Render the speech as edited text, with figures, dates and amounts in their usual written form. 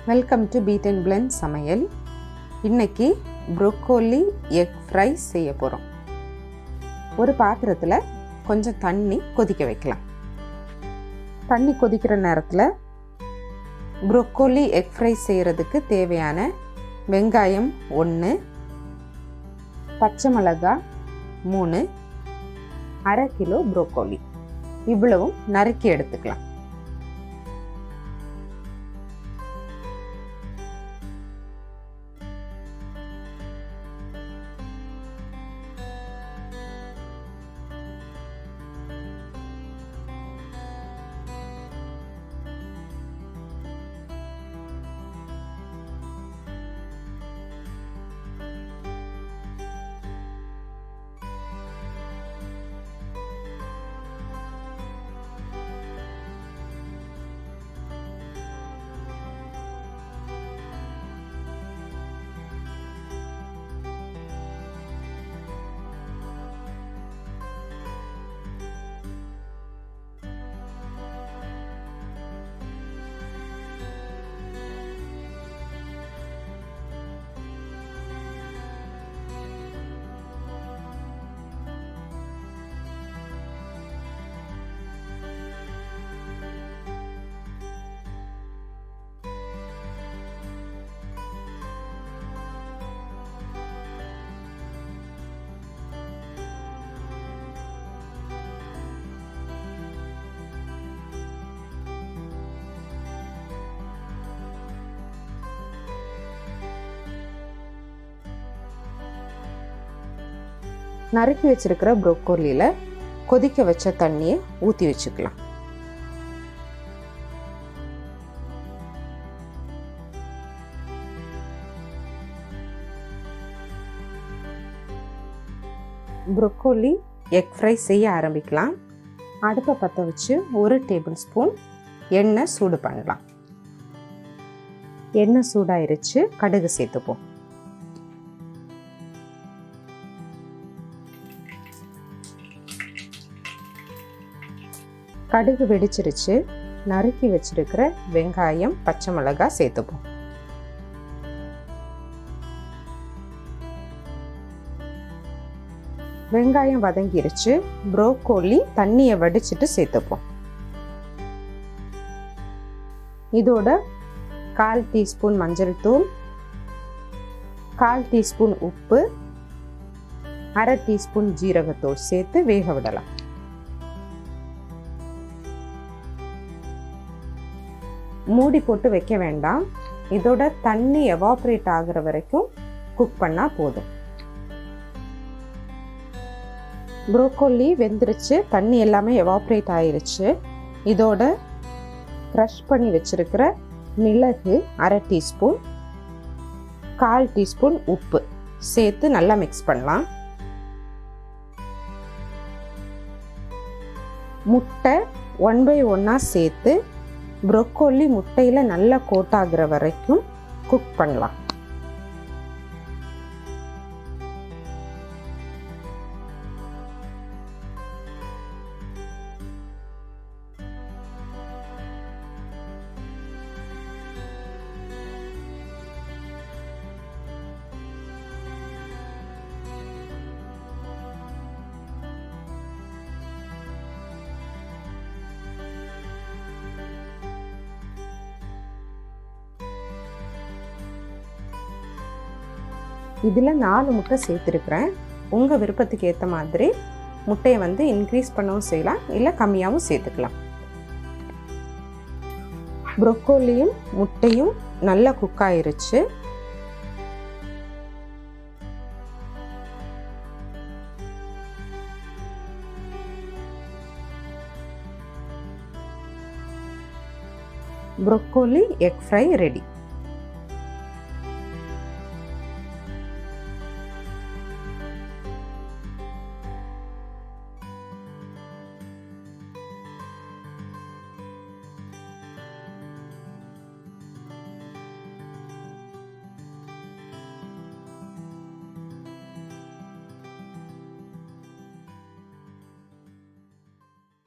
Welcome to beat and blend சமையல். இன்றைக்கி broccoli egg fry செய்ய போகிறோம். ஒரு பாத்திரத்தில் கொஞ்சம் தண்ணி கொதிக்க வைக்கலாம். தண்ணி கொதிக்கிற நேரத்தில் ப்ரோக்கோலி எக் ஃப்ரை செய்கிறதுக்கு தேவையான வெங்காயம் 1, பச்சை மிளகாய் 3, அரை கிலோ ப்ரோக்கோலி இவ்வளவும் நறுக்கி எடுத்துக்கலாம். நறுக்கி வச்சிருக்கிற ப்ரோக்கோலியில் கொதிக்க வச்ச தண்ணியை ஊற்றி வச்சுக்கலாம். ப்ரோக்கோலி எக் ஃப்ரை செய்ய ஆரம்பிக்கலாம். அடுப்பை பற்ற வச்சு 1 டேபிள் ஸ்பூன் எண்ணெய் சூடு பண்ணலாம். எண்ணெய் சூடாயிருச்சு, கடுகு சேர்த்துப்போம். கடுகு வெடிச்சிருச்சு, நறுக்கி வச்சிருக்கிற வெங்காயம் பச்சை மிளகாய் சேர்த்துப்போம். வெங்காயம் வதங்கிருச்சு, ப்ரோக்கோலி தண்ணியை வடிச்சிட்டு சேர்த்துப்போம். இதோட 1/4 டீஸ்பூன் மஞ்சள் தூள், 1/4 டீஸ்பூன் உப்பு, அரை டீஸ்பூன் ஜீரகத்தூள் சேர்த்து வேக விடலாம். மூடி போட்டு வைக்க வேண்டாம். இதோட தண்ணி எவாப்ரேட் ஆகிற வரைக்கும் குக் பண்ணால் போதும். ப்ரோக்கோலி வெந்துருச்சு, தண்ணி எல்லாமே எவாப்ரேட் ஆயிருச்சு. இதோட க்ரஷ் பண்ணி வச்சிருக்கிற மிளகு அரை டீஸ்பூன், 1/4 டீஸ்பூன் உப்பு சேர்த்து நல்லா மிக்ஸ் பண்ணலாம். முட்டை 1/1 சேர்த்து ப்ரோக்கோலி முட்டையில் நல்லா கோட் ஆகிற வரைக்கும் குக் பண்ணலாம். இதில் 4 முட்டை சேர்த்துருக்குறேன். உங்கள் விருப்பத்துக்கு ஏற்ற மாதிரி முட்டையை இன்க்ரீஸ் பண்ணவும் செய்யலாம், இல்லை கம்மியாகவும் சேர்த்துக்கலாம். ப்ரோக்கோலியும் முட்டையும் நல்லா குக் ஆயிருச்சு. Broccoli egg fry ready.